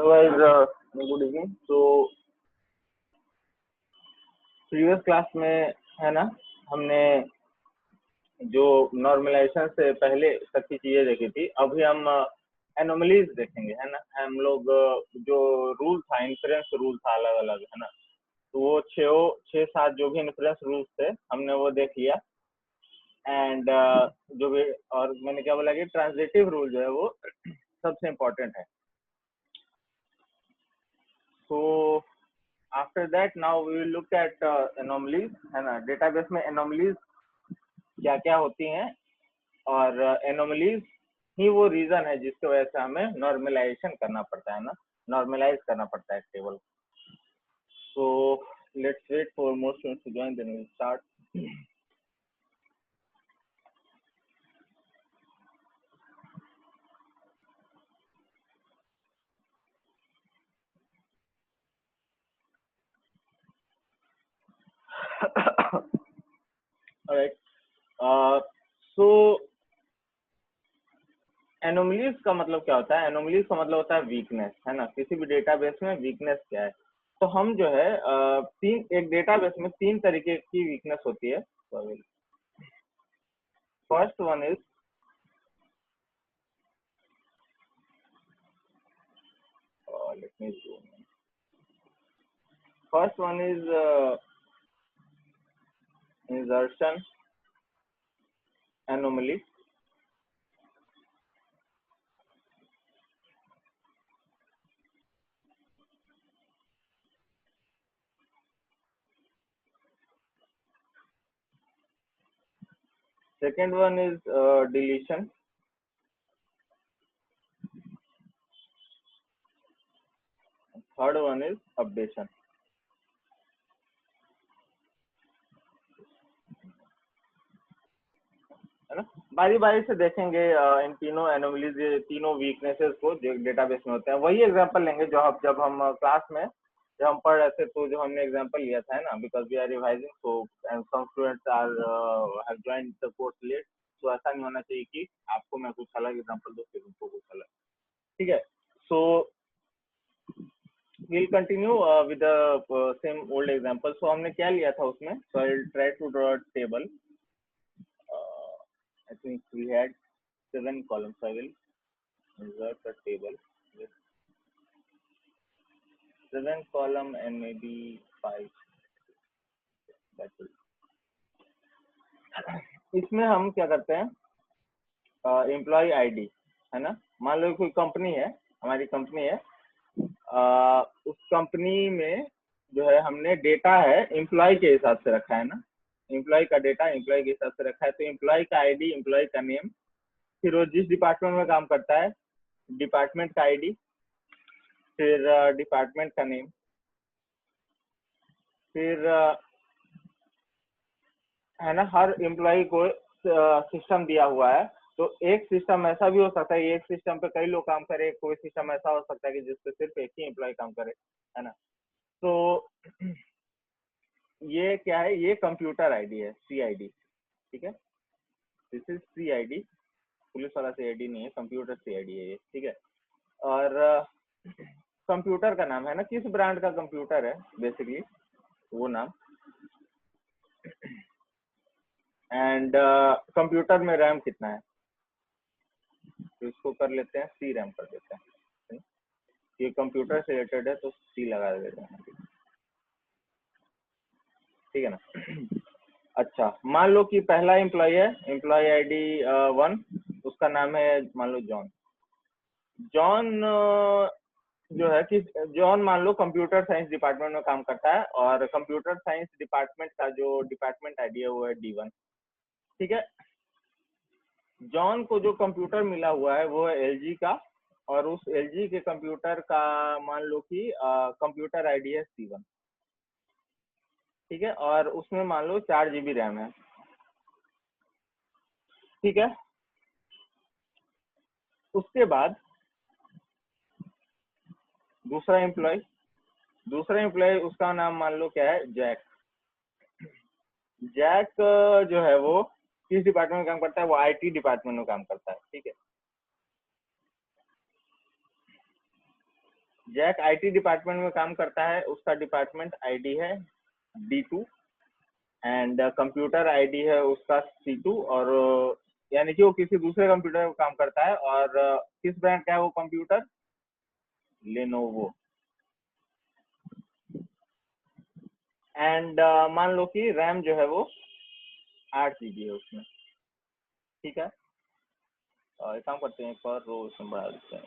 Otherwise, good evening. So previous class में है ना, हमने जो नॉर्मलाइजेशन से पहले तक की चीजें देखी थी, अभी हम एनोमलीज देखेंगे, है ना। हम लोग जो रूल था, इन्फ्रेंस रूल था अलग अलग, है ना, तो वो छः सात जो भी इन्फ्रेंस रूल्स थे हमने वो देख लिया। एंड जो भी, और मैंने क्या बोला कि ट्रांजिटिव रूल जो है वो सबसे इम्पोर्टेंट है। तो after that now we will look at anomalies, है ना। डेटाबेस में एनोमलीज क्या क्या होती हैं, और एनोमलीज ही वो रीजन है जिसकी वजह से हमें नॉर्मलाइजेशन करना पड़ता है ना, नॉर्मलाइज करना पड़ता है table. So let's wait for more students to join, then we will start. Alright, so anomalies का मतलब क्या होता है? एनोमलीज का मतलब होता है वीकनेस, है ना। किसी भी डेटाबेस में वीकनेस क्या है, तो हम जो है एक डेटाबेस में तीन तरीके की वीकनेस होती है। First one is insertion anomaly. Second one is deletion. Third one is updation. है ना। बारी बारी से देखेंगे इन तीनों एनोमलीज, तीनों वीकनेसेस को जो डेटाबेस में होते हैं। वही एग्जांपल लेंगे जो जब हम क्लास में जब हम पढ़ रहे थे, तो जो हमने एग्जांपल लिया था, है ना। Because we are revising, so and some students are have joined the course late, तो ऐसा नहीं होना चाहिए कि आपको मैं कुछ अलग एग्जांपल दूं फिर उनको कुछ अलग, ठीक है। सो we'll continue with the same old example. So हमने क्या लिया था उसमें, so I'll try to draw a table. I think we had 7 columns. I will insert a table with 7 column and maybe 5. That will. इसमें हम क्या करते हैं, एम्प्लॉय आईडी, है ना। मान लो कोई कंपनी है, हमारी कंपनी है, उस कंपनी में जो है हमने डेटा है एम्प्लॉय के हिसाब से रखा है ना। एम्प्लॉय का डेटा एम्प्लॉय के हिसाब से रखा है, तो एम्प्लॉय का आईडी, एम्प्लॉय का नेम, फिर वो जिस डिपार्टमेंट में काम करता है डिपार्टमेंट का आईडी, फिर डिपार्टमेंट का नेम, फिर है ना। हर एम्प्लॉय को सिस्टम दिया हुआ है, तो एक सिस्टम ऐसा भी हो सकता है, एक सिस्टम पे कई लोग काम करे, कोई सिस्टम ऐसा हो सकता है कि जिसपे सिर्फ एक ही एम्प्लॉय काम करे, है ना। तो ये क्या है, ये कंप्यूटर आईडी है, CID, ठीक है। दिस इज CID, पुलिस वाला CID नहीं है, कंप्यूटर CID है ये, ठीक है। और कंप्यूटर का नाम है ना, किस ब्रांड का कंप्यूटर है बेसिकली वो नाम, एंड कंप्यूटर में रैम कितना है, तो इसको कर लेते हैं C रैम कर देते हैं। ये कंप्यूटर से रिलेटेड है तो C लगा देते हैं, ठीक है ना। अच्छा, मान लो कि पहला एम्प्लॉय है, एम्प्लॉय ID 1, उसका नाम है मान लो जॉन। जॉन जो है कि जॉन मान लो कंप्यूटर साइंस डिपार्टमेंट में काम करता है, और कंप्यूटर साइंस डिपार्टमेंट का जो डिपार्टमेंट आईडी है वो है D1, ठीक है। जॉन को जो कंप्यूटर मिला हुआ है वो है LG का, और उस LG के कंप्यूटर का मान लो कि कंप्यूटर आईडी है C1, ठीक है। और उसमें मान लो 4 GB रैम है, ठीक है। उसके बाद दूसरा एम्प्लॉय उसका नाम मान लो क्या है, जैक। जैक जो है वो किस डिपार्टमेंट में काम करता है, वो IT डिपार्टमेंट में काम करता है, ठीक है। जैक आईटी डिपार्टमेंट में काम करता है, उसका डिपार्टमेंट आईडी है D2 एंड कंप्यूटर आईडी है उसका C2, और यानी कि वो किसी दूसरे कंप्यूटर में काम करता है। और किस ब्रांड का है वो कंप्यूटर? लेनोवो। एंड मान लो कि रैम जो है वो 8 GB है उसमें, ठीक है। एक काम करते हैं, एक और रो संभाल देते हैं।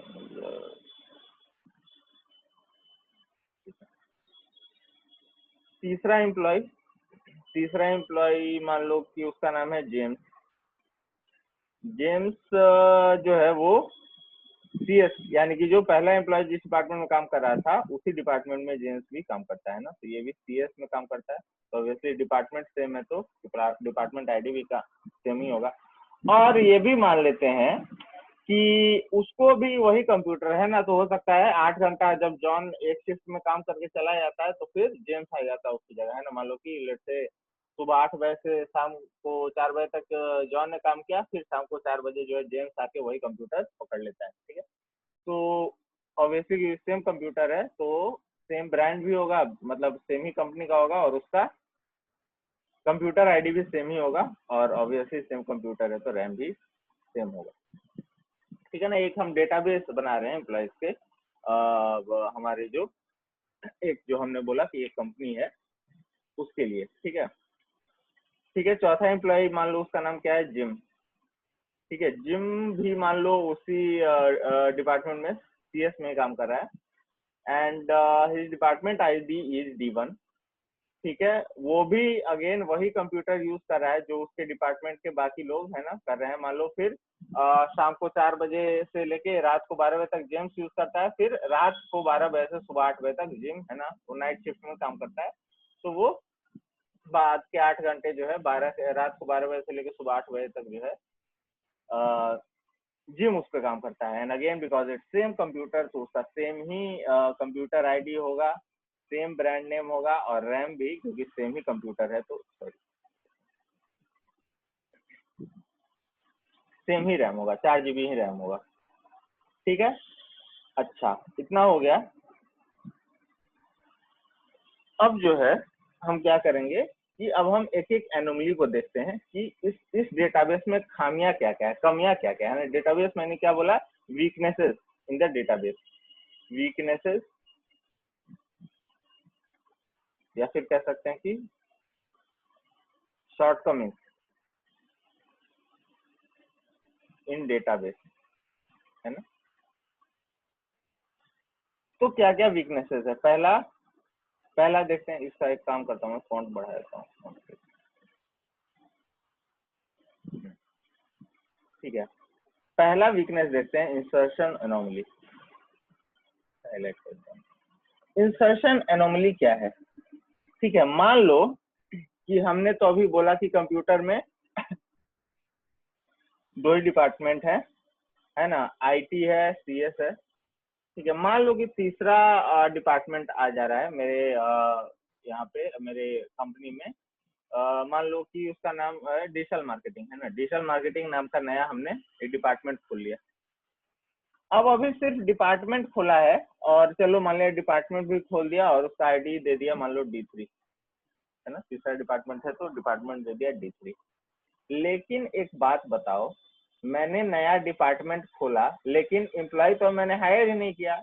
तीसरा एम्प्लॉय मान लो कि उसका नाम है जेम्स। जेम्स जो है वो CS, यानी कि जो पहला एम्प्लॉय जिस डिपार्टमेंट में काम कर रहा था उसी डिपार्टमेंट में जेम्स भी काम करता है ना, तो ये भी CS में काम करता है। तो ऑब्वियसली डिपार्टमेंट सेम है तो डिपार्टमेंट आईडी भी का सेम ही होगा। और ये भी मान लेते हैं कि उसको भी वही कंप्यूटर है ना, तो हो सकता है 8 घंटा जब जॉन एक शिफ्ट में काम करके चला जाता है तो फिर जेम्स आ जाता है उसकी जगह, है ना। मान लो कि लेट से सुबह 8 बजे से शाम को 4 बजे तक जॉन ने काम किया, फिर शाम को 4 बजे जो है जेम्स आके वही कंप्यूटर पकड़ लेता है, ठीक है। तो ऑब्वियसली सेम कंप्यूटर है तो सेम ब्रांड भी होगा, मतलब सेम ही कंपनी का होगा, और उसका कंप्यूटर आईडी भी सेम ही होगा, और ऑब्वियसली सेम कंप्यूटर है तो रैम भी सेम होगा, ठीक है ना। एक हम डेटाबेस बना रहे हैं एम्प्लॉयज के, हमारे जो एक जो हमने बोला कि एक कंपनी है उसके लिए, ठीक है। ठीक है, चौथा एम्प्लॉय मान लो उसका नाम क्या है? जिम। ठीक है, जिम भी मान लो उसी डिपार्टमेंट में CS में काम कर रहा है and his department ID is D1, ठीक है। वो भी अगेन वही कंप्यूटर यूज कर रहा है जो उसके डिपार्टमेंट के बाकी लोग है ना कर रहे हैं। मान लो फिर शाम को 4 बजे से लेके रात को 12 बजे तक जेम्स यूज करता है, फिर रात को 12 बजे से सुबह 8 बजे तक जिम है ना वो नाइट शिफ्ट में काम करता है, तो वो बाद के 8 घंटे जो है रात को 12 बजे से लेकर सुबह 8 बजे तक जो है जिम उस पर काम करता है। And again because it same computer तो उसका सेम ही कंप्यूटर आईडी होगा, सेम ब्रांड नेम होगा, और रैम भी क्योंकि सेम ही कंप्यूटर है तो सॉरी सेम ही रैम होगा, 4 GB ही रैम होगा, ठीक है। अच्छा, इतना हो गया। अब जो है हम क्या करेंगे कि अब हम एक एक एनोमली को देखते हैं कि इस डेटाबेस में खामियां क्या क्या है, कमियां क्या क्या है। डेटाबेस मैंने क्या बोला? Weaknesses in the database, weaknesses, या फिर कह सकते हैं कि शॉर्टकमिंग इन डेटाबेस, है ना। तो क्या क्या वीकनेसेस है? पहला देखते हैं, इसका एक काम करता हूँ मैं फॉन्ट बढ़ा देता हूँ, ठीक है। पहला वीकनेस देखते हैं, इंसर्शन एनोमली। इंसर्शन एनोमली क्या है? ठीक है, मान लो कि हमने तो अभी बोला कि कंप्यूटर में 2 ही डिपार्टमेंट है ना, IT है, CS है, ठीक है। मान लो कि तीसरा डिपार्टमेंट आ जा रहा है मेरे यहाँ पे मेरे कंपनी में। मान लो कि उसका नाम है डिजिटल मार्केटिंग, है ना। डिजिटल मार्केटिंग नाम का नया हमने एक डिपार्टमेंट खोल लिया। अब अभी सिर्फ डिपार्टमेंट खोला है, और चलो मान लिया डिपार्टमेंट भी खोल दिया और उसका आईडी दे दिया मान लो D3, है ना। तीसरा डिपार्टमेंट है तो डिपार्टमेंट दे दिया D3। लेकिन एक बात बताओ, मैंने नया डिपार्टमेंट खोला लेकिन एम्प्लॉय तो मैंने हायर ही नहीं किया।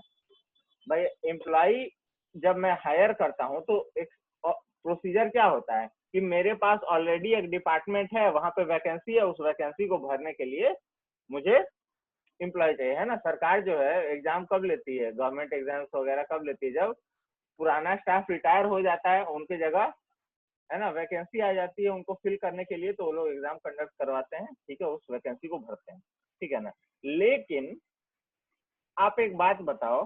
भाई एम्प्लॉय जब मैं हायर करता हूँ तो एक प्रोसीजर क्या होता है कि मेरे पास ऑलरेडी एक डिपार्टमेंट है, वहां पे वैकेंसी है, उस वैकेंसी को भरने के लिए मुझे एम्प्लॉय चाहिए, है ना। सरकार जो है एग्जाम कब लेती है, गवर्नमेंट एग्जाम्स वगैरह कब लेती है? जब पुराना स्टाफ रिटायर हो जाता है, उनकी जगह है ना वैकेंसी आ जाती है, उनको फिल करने के लिए तो वो लोग एग्जाम कंडक्ट करवाते हैं, ठीक है, उस वैकेंसी को भरते हैं, ठीक है ना। लेकिन आप एक बात बताओ,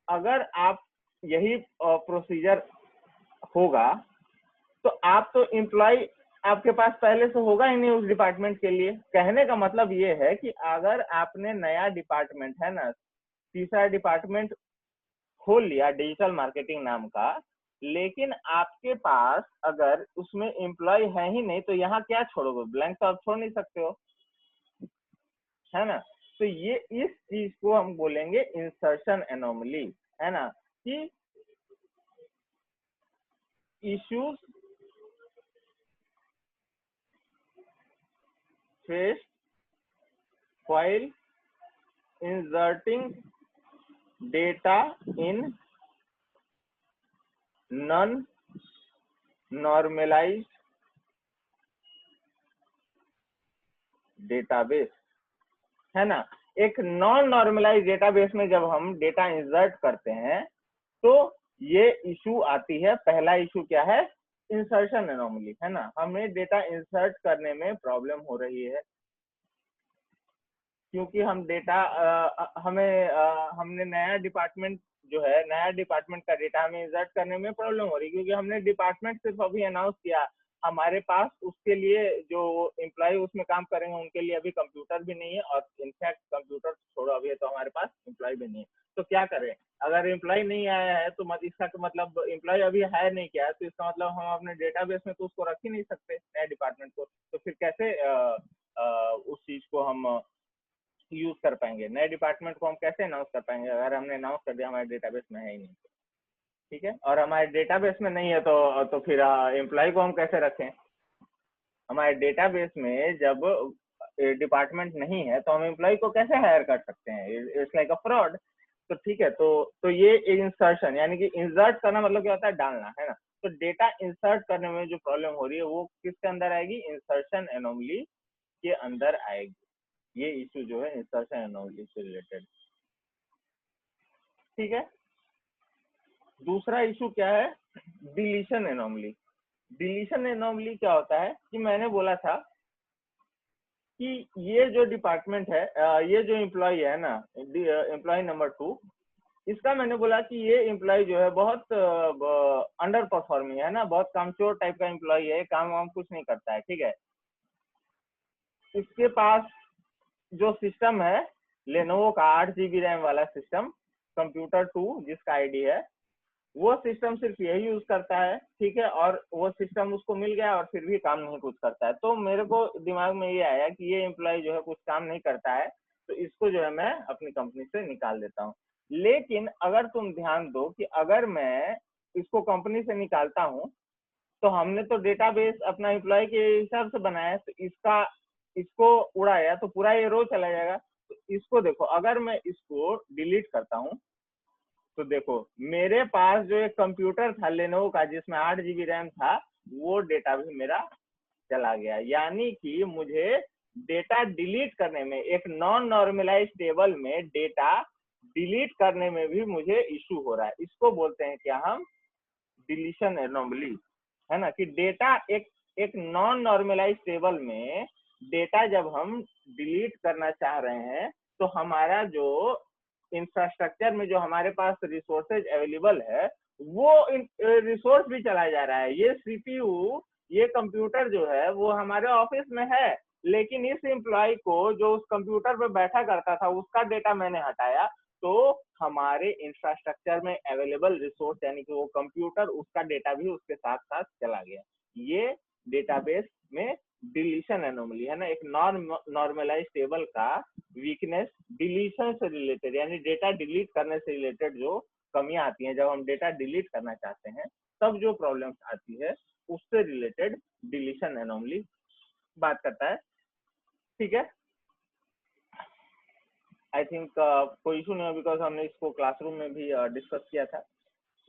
अगर आप यही प्रोसीजर होगा तो आप तो एम्प्लॉय आपके पास पहले से होगा ही नहीं उस डिपार्टमेंट के लिए। कहने का मतलब ये है कि अगर आपने नया डिपार्टमेंट है ना, तीसरा डिपार्टमेंट खोल लिया डिजिटल मार्केटिंग नाम का, लेकिन आपके पास अगर उसमें एम्प्लॉय है ही नहीं तो यहाँ क्या छोड़ोगे? ब्लैंक तो आप छोड़ नहीं सकते हो, है ना। तो ये इस चीज को हम बोलेंगे इंसर्शन एनोमली, है ना, कि issues faced while inserting data in non-normalized database, है ना। एक नॉन नॉर्मलाइज डेटाबेस में जब हम डेटा इंसर्ट करते हैं तो ये इशू आती है। पहला इशू क्या है? इंसर्शन एनोमली, है ना। हमें डेटा इंसर्ट करने में प्रॉब्लम हो रही है क्योंकि हम डेटा हमने नया डिपार्टमेंट जो है, नया डिपार्टमेंट का डेटा हमें इंसर्ट करने में प्रॉब्लम हो रही है क्योंकि हमने डिपार्टमेंट सिर्फ अभी अनाउंस किया। हमारे पास उसके लिए जो एम्प्लॉय उसमें काम करेंगे उनके लिए अभी कंप्यूटर भी नहीं है, और इनफैक्ट कंप्यूटर छोड़ो अभी तो हमारे पास एम्प्लॉय भी नहीं है। तो क्या करें? अगर एम्प्लॉय नहीं आया है तो इसका मतलब एम्प्लॉय अभी हायर नहीं किया है, तो इसका मतलब हम अपने डेटाबेस में तो उसको रख ही नहीं सकते नए डिपार्टमेंट को। तो फिर कैसे उस चीज को हम यूज कर पाएंगे? नए डिपार्टमेंट को हम कैसे अनाउंस कर पाएंगे अगर हमने अनाउंस कर दिया हमारे डेटाबेस में है ही नहीं? ठीक है, और हमारे डेटाबेस में नहीं है तो फिर एम्प्लॉय को हम कैसे रखें? हमारे डेटाबेस में जब डिपार्टमेंट नहीं है तो हम एम्प्लॉय को कैसे हायर कर सकते हैं? It's like a fraud. तो ठीक है, तो ये इंसर्शन यानी कि इंसर्ट करना मतलब क्या होता है? डालना, है ना। तो डेटा इंसर्ट करने में जो प्रॉब्लम हो रही है वो किसके अंदर आएगी? इंसर्शन एनोमली के अंदर आएगी। ये इशू जो है इंसर्शन एनोमली से रिलेटेड। ठीक है, दूसरा इशू क्या है? Deletion anomaly. डिलीशन एनोमली क्या होता है कि मैंने बोला था कि ये जो डिपार्टमेंट है, ये जो एम्प्लॉय है ना, एम्प्लॉय नंबर 2, इसका मैंने बोला कि ये एम्प्लॉय जो है बहुत अंडर परफॉर्मिंग है ना, बहुत कामचोर टाइप का एम्प्लॉय है, काम वाम कुछ नहीं करता है। ठीक है, इसके पास जो सिस्टम है लेनोवो का 8 GB रैम वाला सिस्टम, कंप्यूटर 2 जिसका आईडी है, वो सिस्टम सिर्फ यही यूज करता है। ठीक है, और वो सिस्टम उसको मिल गया और फिर भी काम नहीं कुछ करता है। तो मेरे को दिमाग में ये आया कि ये एम्प्लॉय जो है कुछ काम नहीं करता है, तो इसको जो है मैं अपनी कंपनी से निकाल देता हूँ। लेकिन अगर तुम ध्यान दो कि अगर मैं इसको कंपनी से निकालता हूँ तो हमने तो डेटाबेस अपना एम्प्लॉय के हिसाब से बनाया है, तो इसको उड़ाया तो पूरा ये रो चला जाएगा। तो इसको देखो, अगर मैं इसको डिलीट करता हूँ तो देखो मेरे पास जो एक कंप्यूटर था लेनोवो का जिसमें 8 GB रैम था, वो डेटा भी मेरा चला गया। यानी कि मुझे डेटा डिलीट करने में, एक नॉन नॉर्मलाइज टेबल में डेटा डिलीट करने में भी मुझे इशू हो रहा है। इसको बोलते हैं क्या हम? डिलीशन एनोमली, है ना। कि डेटा एक नॉन नॉर्मलाइज टेबल में डेटा जब हम डिलीट करना चाह रहे हैं तो हमारा जो इंफ्रास्ट्रक्चर में जो हमारे पास रिसोर्सेज अवेलेबल है वो रिसोर्स भी चला जा रहा है। ये सीपीयू, ये कंप्यूटर जो है वो हमारे ऑफिस में है, लेकिन इस एम्प्लॉय को जो उस कंप्यूटर पे बैठा करता था उसका डेटा मैंने हटाया, तो हमारे इंफ्रास्ट्रक्चर में अवेलेबल रिसोर्स यानी कि वो कंप्यूटर, उसका डेटा भी उसके साथ साथ चला गया। ये डेटाबेस में डिलीशन एनोमली है ना, एक नॉर्मलाइज टेबल का वीकनेस डिलीशन से रिलेटेड, यानी डेटा डिलीट करने से रिलेटेड जो कमियां आती हैं जब हम डेटा डिलीट करना चाहते हैं, तब जो प्रॉब्लम्स आती है उससे रिलेटेड डिलीशन एनोमली बात करता है। ठीक है, आई थिंक कोई इशू नहीं है बिकॉज हमने इसको क्लासरूम में भी डिस्कस किया था।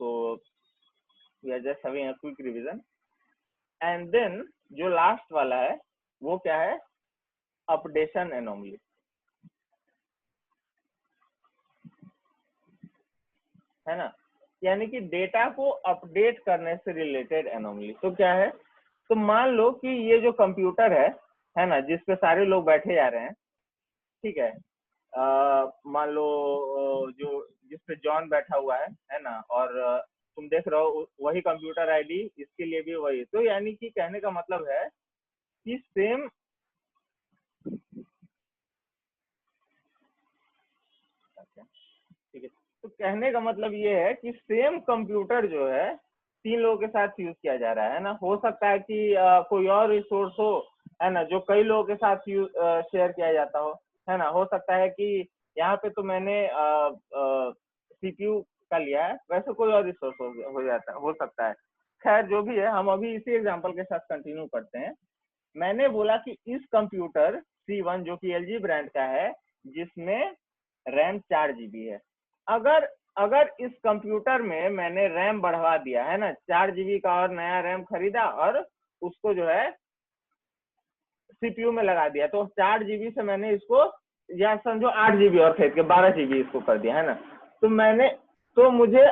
So we are just having a quick revision. And then जो लास्ट वाला है वो क्या है? अपडेशन एनोमली, है ना। यानी कि डेटा को अपडेट करने से रिलेटेड एनोमली। तो क्या है? तो मान लो कि ये जो कंप्यूटर है ना, जिस पे सारे लोग बैठे जा रहे हैं, ठीक है, मान लो जो जिस पे जॉन बैठा हुआ है ना, और तुम देख रहे हो वही कंप्यूटर आईडी, इसके लिए भी वही। तो यानी कि कहने का मतलब है कि सेम, ठीक है, तो कहने का मतलब ये है कि सेम कंप्यूटर जो है 3 लोगों के साथ यूज किया जा रहा है ना। हो सकता है कि कोई और रिसोर्स हो, है ना, जो कई लोगों के साथ शेयर किया जाता हो, है ना। हो सकता है कि यहाँ पे तो मैंने सीपीयू का लिया है, वैसे कोई और रिसोर्स हो जाता हो सकता है। खैर जो भी है, हम अभी इसी एग्जांपल के साथ कंटिन्यू करते हैं। मैंने बोला कि इस कंप्यूटर C1 जो कि LG ब्रांड का है, जिसमें रैम 4 GB है, अगर अगर इस कंप्यूटर में मैंने रैम बढ़वा दिया है ना, 4 GB का और नया रैम खरीदा और उसको जो है सीपीयू में लगा दिया, तो 4 GB से मैंने इसको, या समझो 8 GB और खरीद के 12 GB इसको कर दिया, है ना। तो मैंने, तो मुझे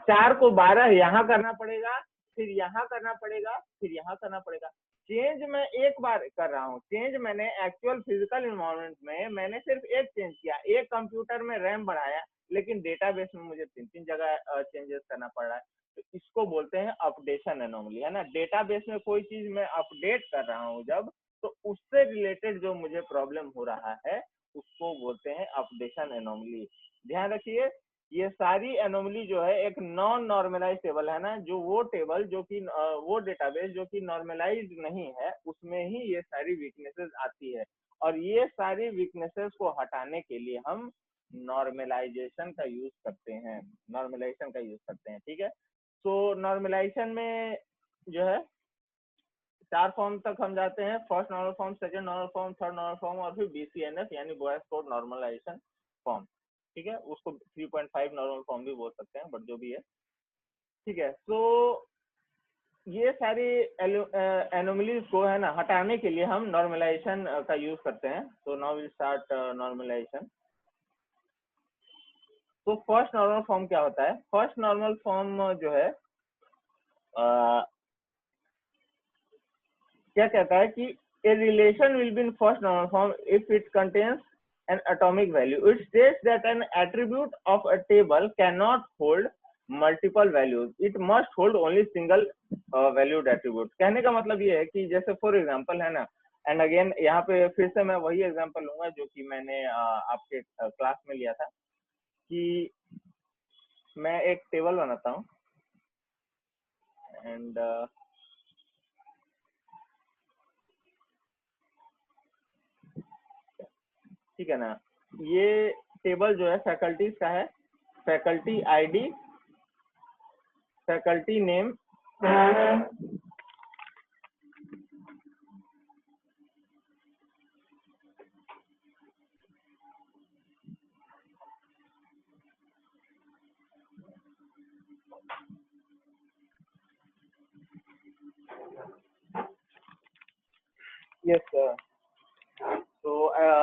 4 को 12 यहाँ करना पड़ेगा, फिर यहाँ करना पड़ेगा, फिर यहाँ करना पड़ेगा। चेंज मैं एक बार कर रहा हूँ, चेंज मैंने एक्चुअल फिजिकल इन्वायरमेंट में मैंने सिर्फ एक चेंज किया, एक कंप्यूटर में रैम बढ़ाया, लेकिन डेटाबेस में मुझे 3-3 जगह चेंजेस करना पड़ रहा है। तो इसको बोलते हैं अपडेशन एनोमली, है ना। डेटाबेस में कोई चीज मैं अपडेट कर रहा हूँ जब, तो उससे रिलेटेड जो मुझे प्रॉब्लम हो रहा है उसको बोलते हैं अपडेशन एनोमली। ध्यान रखिए, ये सारी एनोमली जो है एक नॉन नॉर्मलाइज टेबल है ना, जो वो टेबल जो कि वो डेटाबेस जो कि नॉर्मलाइज नहीं है, उसमें ही ये सारी वीकनेसेस आती है। और ये सारी वीकनेसेस को हटाने के लिए हम नॉर्मलाइजेशन का यूज करते हैं, नॉर्मलाइजेशन का यूज करते हैं, ठीक है। तो नॉर्मलाइजेशन में जो है 4 फॉर्म तक हम जाते हैं, first normal form, second normal form, third normal form, और फिर BCNF यानी बॉयस कोड नॉर्मलाइजेशन फॉर्म, ठीक है। उसको 3.5 नॉर्मल फॉर्म भी बोल सकते हैं, बट जो भी है, ठीक है। तो ये सारी एनोमलीज को, है ना, हटाने के लिए हम नॉर्मलाइजेशन का यूज करते हैं। तो नाउ विल स्टार्ट नॉर्मलाइजेशन। तो फर्स्ट नॉर्मल फॉर्म क्या होता है? फर्स्ट नॉर्मल फॉर्म जो है क्या कहता है कि a relation will be in first normal form if it contains an atomic value. It states that an attribute of a table cannot hold multiple values. It must hold only single valued attribute. कहने का मतलब ये है कि जैसे for example, है ना, and again यहाँ पे फिर से मैं वही एग्जांपल लूंगा जो कि मैंने आपके क्लास में लिया था, कि मैं एक टेबल बनाता हूँ एंड ठीक है ना, ये टेबल जो है फैकल्टीज का है, faculty ID, faculty name, yes sir. So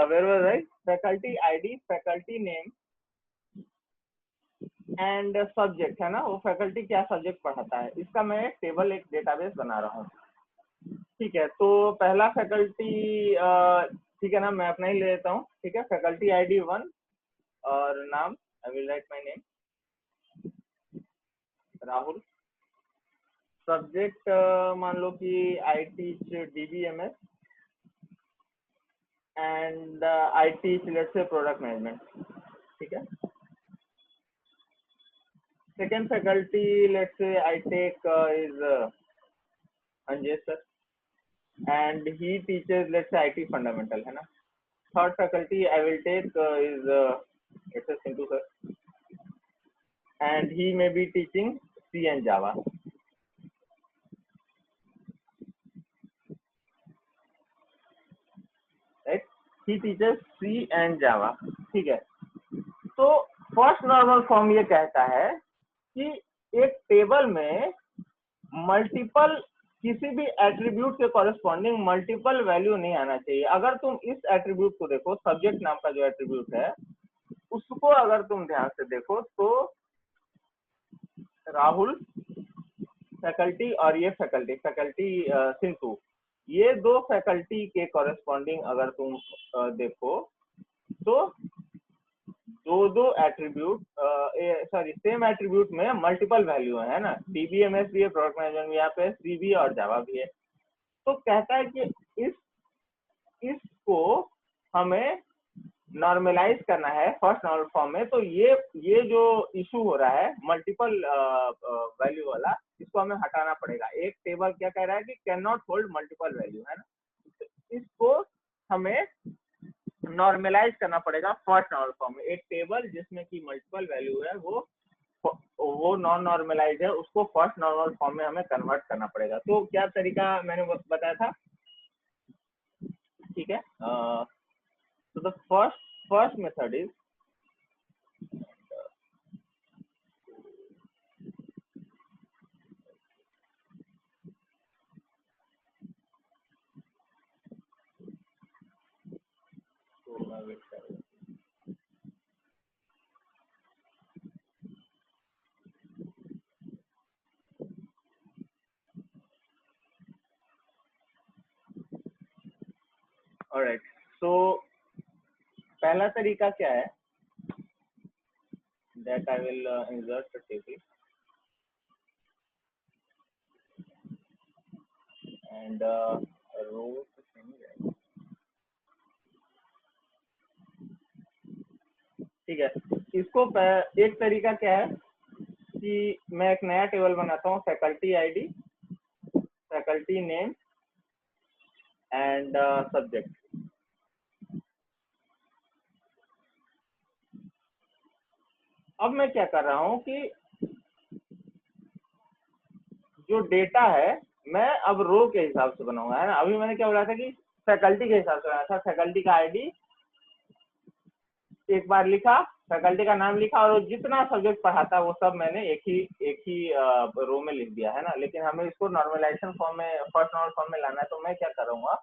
where was I? Faculty ID, faculty name and subject, है ना, वो फैकल्टी क्या सब्जेक्ट पढ़ाता है, इसका मैं एक टेबल, एक डेटाबेस बना रहा हूँ, ठीक है। तो पहला फैकल्टी, ठीक है ना, मैं अपना ही ले लेता हूँ, ठीक है। फैकल्टी आईडी 1 और नाम, I will write my name Rahul. Subject मान लो कि I teach DBMS and I teach let's say product management, ठीक है। Second faculty let's say I take is Anjesh sir and he teaches let's say IT fundamental, है ना। Third faculty I will take is let's say Sindhu sir and he may be teaching C and Java, right? He teaches C and Java, ठीक है। तो first normal form ये कहता है कि एक टेबल में मल्टीपल, किसी भी एट्रीब्यूट के कॉरेस्पॉन्डिंग मल्टीपल वैल्यू नहीं आना चाहिए। अगर तुम इस एट्रीब्यूट को देखो, सब्जेक्ट नाम का जो एट्रीब्यूट है उसको अगर तुम ध्यान से देखो तो राहुल फैकल्टी और ये फैकल्टी, फैकल्टी सिंधु, ये दो फैकल्टी के कॉरेस्पॉन्डिंग अगर तुम देखो तो दो दो एट्रीब्यूट, सॉरी सेम एट्रीब्यूट में मल्टीपल वैल्यू है ना। DBMS भी है, प्रोडक्ट मैनेजमेंट भी, यहाँ पे C भी और जावा भी है। तो कहता है कि इसको हमें नॉर्मलाइज करना है फर्स्ट नॉर्मल फॉर्म में। तो ये जो इशू हो रहा है मल्टीपल वैल्यू वाला, इसको हमें हटाना पड़ेगा। एक टेबल क्या कह रहा है कि can not hold multiple value, है ना। तो इसको हमें नॉर्मलाइज करना पड़ेगा फर्स्ट नॉर्मल फॉर्म में। एक टेबल जिसमें की मल्टीपल वैल्यू है वो नॉन नॉर्मलाइज है, उसको फर्स्ट नॉर्मल फॉर्म में हमें कन्वर्ट करना पड़ेगा। तो क्या तरीका मैंने बताया था, ठीक है। तो द फर्स्ट मेथड इज, तो मैं वेट कर रहा हूँ। ऑलराइट, सो पहला तरीका क्या है, that I will insert table and row. ठीक है, इसको एक तरीका क्या है कि मैं एक नया टेबल बनाता हूँ, faculty ID, faculty name and subject. अब मैं क्या कर रहा हूँ कि जो डेटा है मैं अब रो के हिसाब से बनाऊंगा, है ना। अभी मैंने क्या बोला था कि फैकल्टी के हिसाब से बनाया था, फैकल्टी का आईडी एक बार लिखा, फैकल्टी का नाम लिखा, और जितना सब्जेक्ट पढ़ाता है वो सब मैंने एक ही रो में लिख दिया, है ना। लेकिन हमें इसको नॉर्मलाइजेशन फॉर्म में, फर्स्ट नॉर्मल फॉर्म में लाना है, तो मैं क्या करूंगा,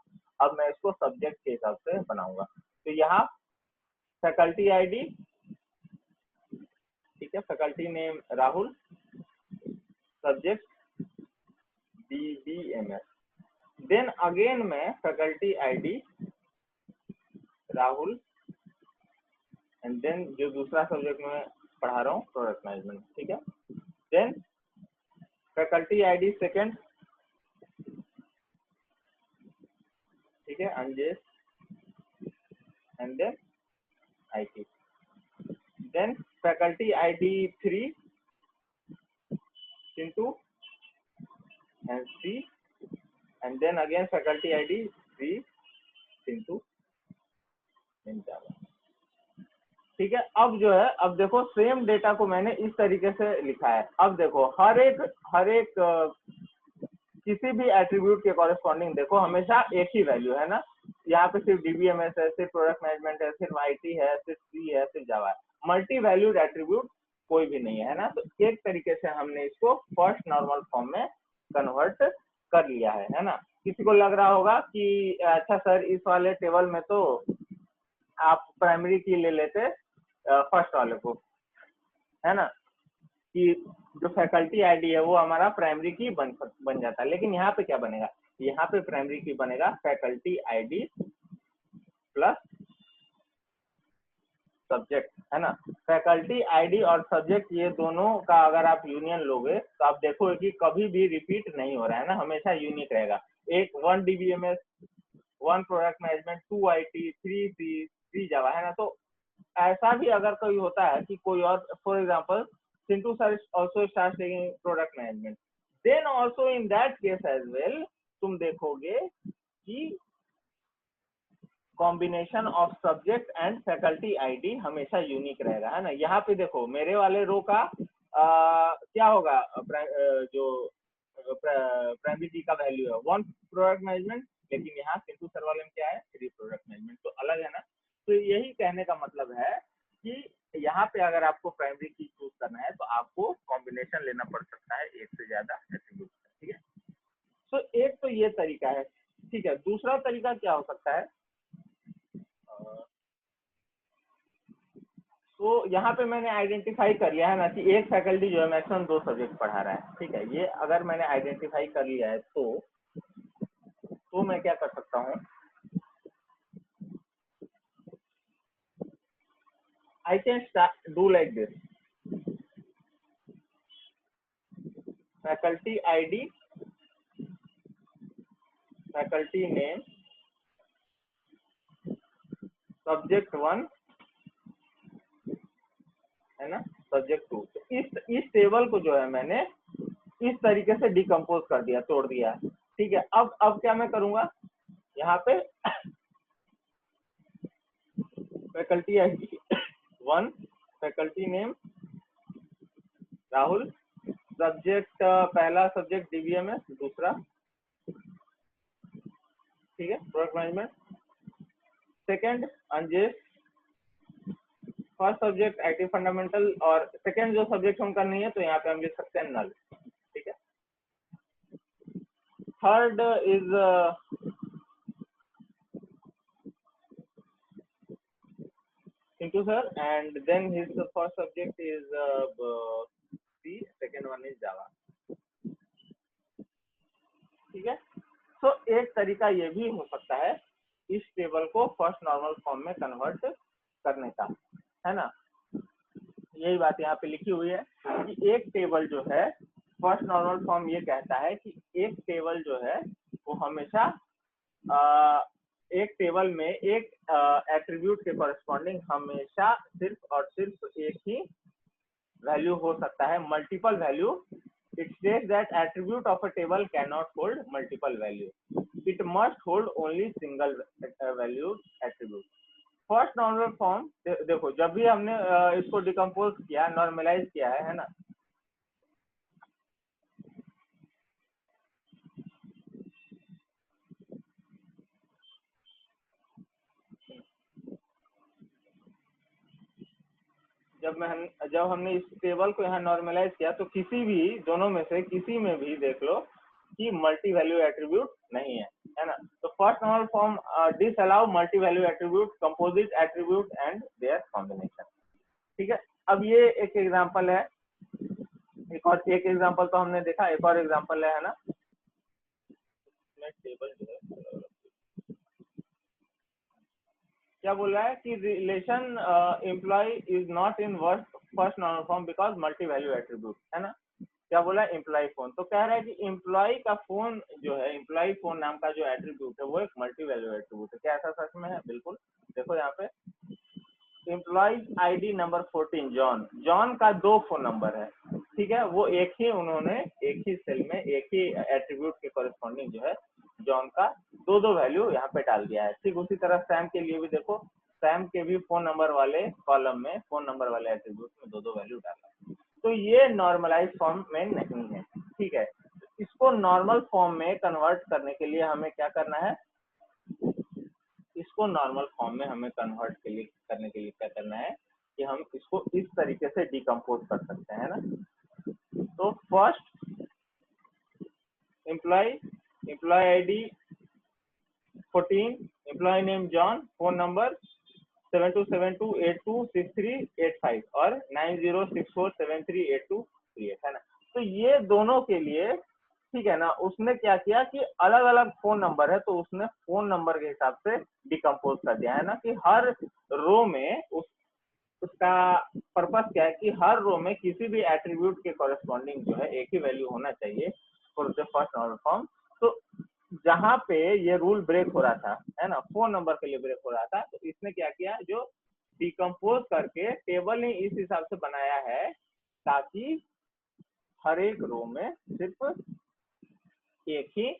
अब मैं इसको सब्जेक्ट के हिसाब से बनाऊंगा। तो यहाँ फैकल्टी आईडी, ठीक है, faculty name Rahul, subject DBMS, then again मैं faculty ID Rahul and then जो दूसरा सब्जेक्ट में पढ़ा रहा हूँ प्रोडक्ट मैनेजमेंट, ठीक है। देन फैकल्टी आईडी सेकेंड, ठीक है, Anjesh and then IT, then faculty ID 3 Chintu and C, and then again faculty ID 3 Chintu in Java, ठीक है। अब जो है, अब देखो सेम डेटा को मैंने इस तरीके से लिखा है। अब देखो हर एक किसी भी एट्रीब्यूट के कॉरेस्पॉन्डिंग देखो हमेशा एक ही वैल्यू है ना। यहाँ पे सिर्फ DBMS है, सिर्फ प्रोडक्ट मैनेजमेंट है, सिर्फ IT है, सिर्फ C है, सिर्फ जावा है, मल्टी वैल्यूड एट्रीब्यूट कोई भी नहीं है ना। तो एक तरीके से हमने इसको फर्स्ट नॉर्मल फॉर्म में कन्वर्ट कर लिया है ना। किसी को लग रहा होगा कि अच्छा सर इस वाले टेबल में तो आप प्राइमरी की ले लेते फर्स्ट वाले को, है ना, कि जो फैकल्टी आईडी है वो हमारा प्राइमरी की बन जाता है। लेकिन यहाँ पे क्या बनेगा, यहाँ पे प्राइमरी की बनेगा फैकल्टी आईडी प्लस सब्जेक्ट, है ना। फैकल्टी आईडी और सब्जेक्ट ये दोनों का अगर आप यूनियन लोगे तो आप देखोगे कि कभी भी रिपीट नहीं हो रहा है ना, हमेशा यूनिक रहेगा। एक 1 DBMS, 1 product management, 2 IT, 3 C, 3 जावा, है ना। तो ऐसा भी अगर कोई होता है कि कोई और, for example Chintu sir also starts taking product management, then also in that case as well तुम देखोगे कि combination of subject and faculty ID हमेशा यूनिक रहेगा, है ना। यहाँ पे देखो मेरे वाले रो का क्या होगा, जो प्राइमरी की का वैल्यू है 1 प्रोडक्ट मैनेजमेंट, लेकिन यहाँ Chintu सर वाले में क्या है 3 प्रोडक्ट मैनेजमेंट, तो अलग है ना। तो यही कहने का मतलब है कि यहाँ पे अगर आपको प्राइमरी की चूज करना है तो आपको कॉम्बिनेशन लेना पड़ सकता है एक से ज्यादा एट्रीब्यूट, ठीक है। तो एक तो ये तरीका है, ठीक है। दूसरा तरीका क्या हो सकता है, तो यहाँ पे मैंने आइडेंटिफाई कर लिया है ना कि एक फैकल्टी जो है मैक्सिमम 2 सब्जेक्ट पढ़ा रहा है, ठीक है। ये अगर मैंने आइडेंटिफाई कर लिया है तो मैं क्या कर सकता हूँ, I can do like this, faculty ID, faculty name, subject 1, है ना, सब्जेक्ट 2। तो इस टेबल को जो है मैंने इस तरीके से डिकम्पोज कर दिया, तोड़ दिया, ठीक है। अब क्या मैं करूंगा, यहाँ पे faculty ID 1, faculty name Rahul, subject पहला सब्जेक्ट डीबीएमएस, दूसरा ठीक है product management, second Anjesh, first subject IT fundamental, और सेकंड जो सब्जेक्ट हम करनी है तो यहाँ पे हम लिख सकते हैं नल, ठीक है। Third is Pintu sir, and then his first subject is C, second one is Java, ठीक है। तो एक तरीका ये भी हो सकता है इस टेबल को फर्स्ट नॉर्मल फॉर्म में कन्वर्ट करने का, है ना। यही बात यहाँ पे लिखी हुई है कि एक टेबल जो है फर्स्ट नॉर्मल फॉर्म ये कहता है कि एक टेबल जो है वो हमेशा एक टेबल में एक एट्रीब्यूट के कॉरेस्पॉन्डिंग हमेशा सिर्फ और सिर्फ एक ही वैल्यू हो सकता है, multiple value. It says that attribute of a table can not hold multiple value, it must hold only single value attribute. First normal form देखो, जब भी हमने इसको डिकम्पोज किया, नॉर्मलाइज किया है ना, जब हमने इस टेबल को यहाँ नॉर्मलाइज किया तो किसी भी दोनों में से किसी में भी देख लो कि मल्टी वैल्यू एट्रीब्यूट नहीं है ना। तो first normal form disallow multi value attribute, composite attribute and there combination, ठीक है। अब ये एक एग्जांपल है, एक एग्जांपल तो हमने देखा, एक और एग्जांपल है ना। टेबल जो है क्या बोल रहा है कि relation employ is not in first normal form because multi value attribute, है ना। क्या बोला है, एम्प्लॉय फोन। तो कह रहा है कि एम्प्लॉय का फोन जो है, एम्प्लॉय फोन नाम का जो एट्रीब्यूट है वो एक मल्टी वैल्यू एट्रीब्यूट है। क्या ऐसा सच में है? बिल्कुल। देखो यहाँ पे employ ID number 14 John, John का 2 फोन नंबर है, ठीक है। वो एक ही उन्होंने एक ही सेल में एक ही एट्रीब्यूट के कॉरेस्पॉन्डिंग जो है जॉन का 2 वैल्यू यहाँ पे डाल दिया है। ठीक उसी तरह सैम के लिए भी देखो, सैम के भी फोन नंबर वाले कॉलम में फोन नंबर वाले एट्रीब्यूट में 2 वैल्यू डाला। तो ये नॉर्मलाइज फॉर्म में नहीं है, ठीक है। इसको नॉर्मल फॉर्म में कन्वर्ट करने के लिए हमें क्या करना है, इसको नॉर्मल फॉर्म में हमें कन्वर्ट करने के लिए क्या करना है कि हम इसको इस तरीके से डिकम्पोज कर सकते हैं ना। तो first employ ID 14, employ name John, phone number 7272826385 और 9064738238, है ना। तो ये दोनों के लिए, ठीक है ना, उसने क्या किया कि अलग अलग फोन नंबर है तो उसने फोन नंबर के हिसाब से डिकम्पोज कर दिया, है ना, कि हर रो में उसका पर्पस क्या है कि हर रो में किसी भी एट्रीब्यूट के कॉरेस्पॉन्डिंग जो है एक ही वैल्यू होना चाहिए for the first normal form. तो जहां पे ये रूल ब्रेक हो रहा था, है ना, फोन नंबर के लिए ब्रेक हो रहा था, तो इसने क्या किया, जो डिकम्पोज करके टेबल ने इस हिसाब से बनाया है ताकि हर एक रो में सिर्फ एक ही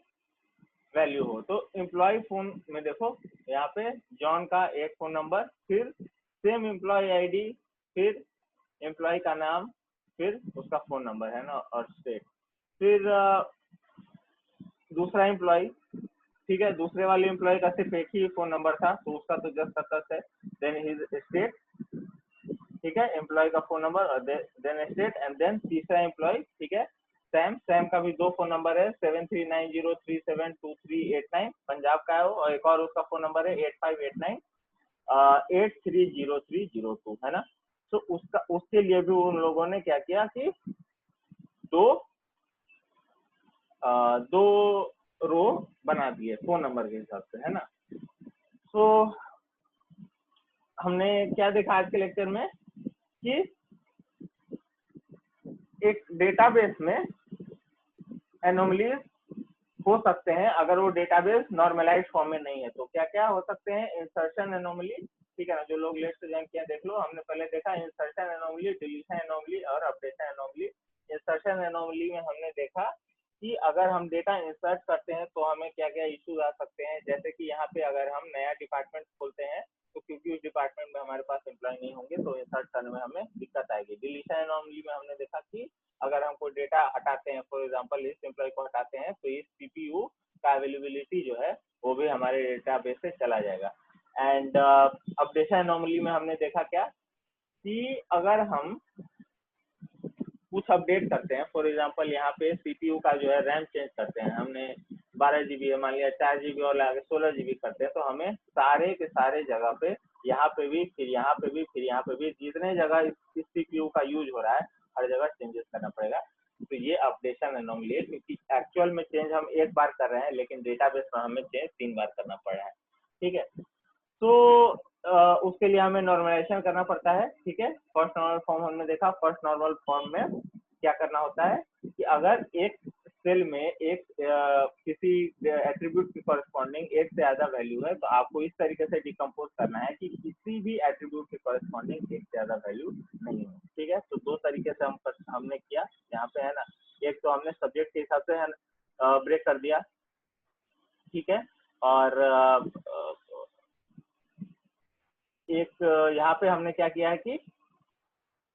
वैल्यू हो। तो एम्प्लॉय फोन में देखो यहाँ पे जॉन का एक फोन नंबर, फिर सेम एम्प्लॉय आईडी, फिर एम्प्लॉय का नाम, फिर उसका फोन नंबर, है ना, और स्टेट। फिर दूसरा एम्प्लॉय, ठीक है, दूसरे वाले एम्प्लॉय का सिर्फ एक ही फोन नंबर था तो उसका तो जस्ट सक्सेस है, देन हिज स्टेट, ठीक है, एम्प्लॉय का फोन नंबर और देन स्टेट, एंड देन तीसरा एम्प्लॉय, ठीक है, सैम का भी 2 फोन नंबर है, 7390372389 पंजाब का है वो, और एक और उसका फोन नंबर है 8589830302, है ना। तो उसके लिए भी उन लोगों ने क्या किया कि दो रो बना दिए फोन नंबर के हिसाब से, है ना। तो हमने क्या देखा आज के लेक्चर में कि एक डेटाबेस में एनोमलीज हो सकते हैं अगर वो डेटाबेस नॉर्मलाइज फॉर्म में नहीं है। तो क्या क्या हो सकते हैं, इंसर्शन एनोमली, ठीक है ना, जो लोग लेट से ज्वाइन किया देख लो, हमने पहले देखा इंसर्शन एनोमली, डिलीशन एनोमली और अपडेशन एनोमली। इंसर्शन एनोमली में हमने देखा कि अगर हम डेटा इंसर्ट करते हैं तो हमें क्या क्या इश्यूज आ सकते हैं, जैसे कि यहाँ पे अगर हम नया डिपार्टमेंट खोलते हैं तो क्योंकि उस डिपार्टमेंट में हमारे पास एम्प्लॉय नहीं होंगे तो इंसर्ट करने में हमें दिक्कत आएगी। डिलीशन एनोमली में हमने देखा कि अगर हम कोई डेटा हटाते हैं, फॉर एग्जांपल इस एम्प्लॉय को हटाते हैं, तो इस सीपीयू का अवेलेबिलिटी जो है वो भी हमारे डेटाबेस से चला जाएगा। एंड अपडेशन एनोमली में हमने देखा क्या कि अगर हम कुछ अपडेट करते हैं, फॉर एग्जांपल यहाँ पे सीपीयू का जो है रैम चेंज करते हैं, हमने 12 GB है, मान लिया 4 GB और लगा 16 GB करते हैं, तो हमें सारे के सारे जगह पे यहाँ पे भी, फिर यहाँ पे भी, फिर यहाँ पे भी, जितने जगह इस सीपीयू का यूज हो रहा है हर जगह चेंजेस करना पड़ेगा। तो ये अपडेशन एनोमली है, क्योंकि एक्चुअल में चेंज हम एक बार कर रहे हैं लेकिन डेटाबेस में हमें चेंज 3 बार करना पड़ रहा है। ठीक है, तो उसके लिए हमें नॉर्मलाइजेशन करना पड़ता है। ठीक है, फर्स्ट नॉर्मल फॉर्म हमने देखा। फर्स्ट नॉर्मल फॉर्म में क्या करना होता है कि अगर एक सेल में एक किसी एट्रीब्यूट की कॉरेस्पॉन्डिंग एक से ज्यादा वैल्यू है तो आपको इस तरीके से डिकम्पोज करना है कि किसी भी एट्रीब्यूट की कॉरेस्पॉन्डिंग एक से ज्यादा वैल्यू नहीं हो। ठीक है, तो दो तरीके से हमने किया यहाँ पे, है ना। एक तो हमने सब्जेक्ट के हिसाब से ब्रेक कर दिया, ठीक है, और एक यहाँ पे हमने क्या किया है कि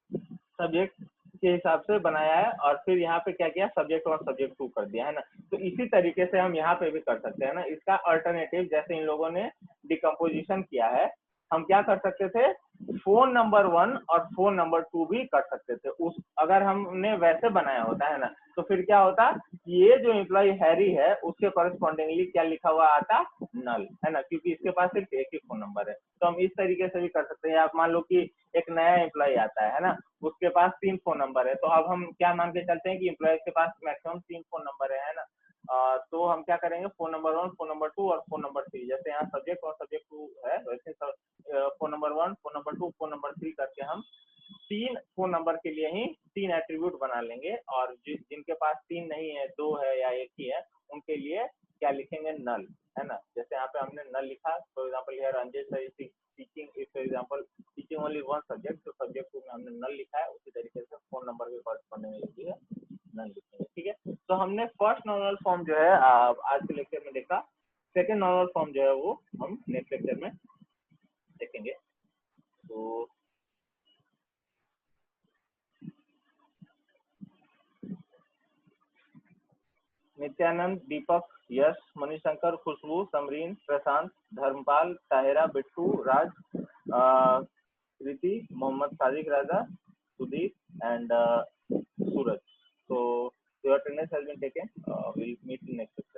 सब्जेक्ट के हिसाब से बनाया है, और फिर यहाँ पे क्या किया, सब्जेक्ट और सब्जेक्ट 2 कर दिया, है ना। तो इसी तरीके से हम यहाँ पे भी कर सकते हैं ना। इसका अल्टरनेटिव जैसे इन लोगों ने डिकम्पोजिशन किया है, हम क्या कर सकते थे, फोन नंबर 1 और फोन नंबर 2 भी कर सकते थे। उस अगर हमने वैसे बनाया होता है ना, तो फिर क्या होता, ये जो एम्प्लॉय हैरी है उसके कॉरेस्पॉन्डिंगली क्या लिखा हुआ आता, नल, है ना, क्योंकि इसके पास सिर्फ एक ही फोन नंबर है। तो हम इस तरीके से भी कर सकते हैं। आप मान लो कि एक नया एम्प्लॉय आता है ना, उसके पास 3 फोन नंबर है, तो अब हम क्या मान के चलते हैं कि एम्प्लॉय के पास मैक्सिमम 3 फोन नंबर है ना। तो हम क्या करेंगे, फोन नंबर 1, फोन नंबर 2 और फोन नंबर 3, जैसे यहाँ सब्जेक्ट और सब्जेक्ट 2 है, वैसे phone number 1, phone number 2, phone number 3 करके हम 3 फोन नंबर के लिए ही 3 एट्रीब्यूट बना लेंगे, और जिनके पास 3 नहीं है, 2 है या 1 ही है, उनके लिए क्या लिखेंगे, नल, है ना। जैसे यहाँ पे हमने नल लिखा, for example here Ranjit sir is teaching, for example teaching only 1 subject, तो सब्जेक्ट 2 में हमने नल लिखा है। उसी तरीके से फोन नंबर के कॉरेस्पॉन्डिंग लिखी है, नल लिखेंगे। ठीक है, तो हमने फर्स्ट नॉर्मल फॉर्म जो है आज के लेक्चर में देखा। सेकेंड नॉर्मल फॉर्म जो है वो हम नेक्स्ट लेक्चर में देखेंगे। तो Nityanand, Deepak, Yash, Manishankar, Khushboo, Samreen, Prashant, Dharampal, Tahira, Bittu, Raj, Kriti, Mohammad Sadiq Raja, Sudeep and Suraj. So your attendance has been taken. We'll meet in next.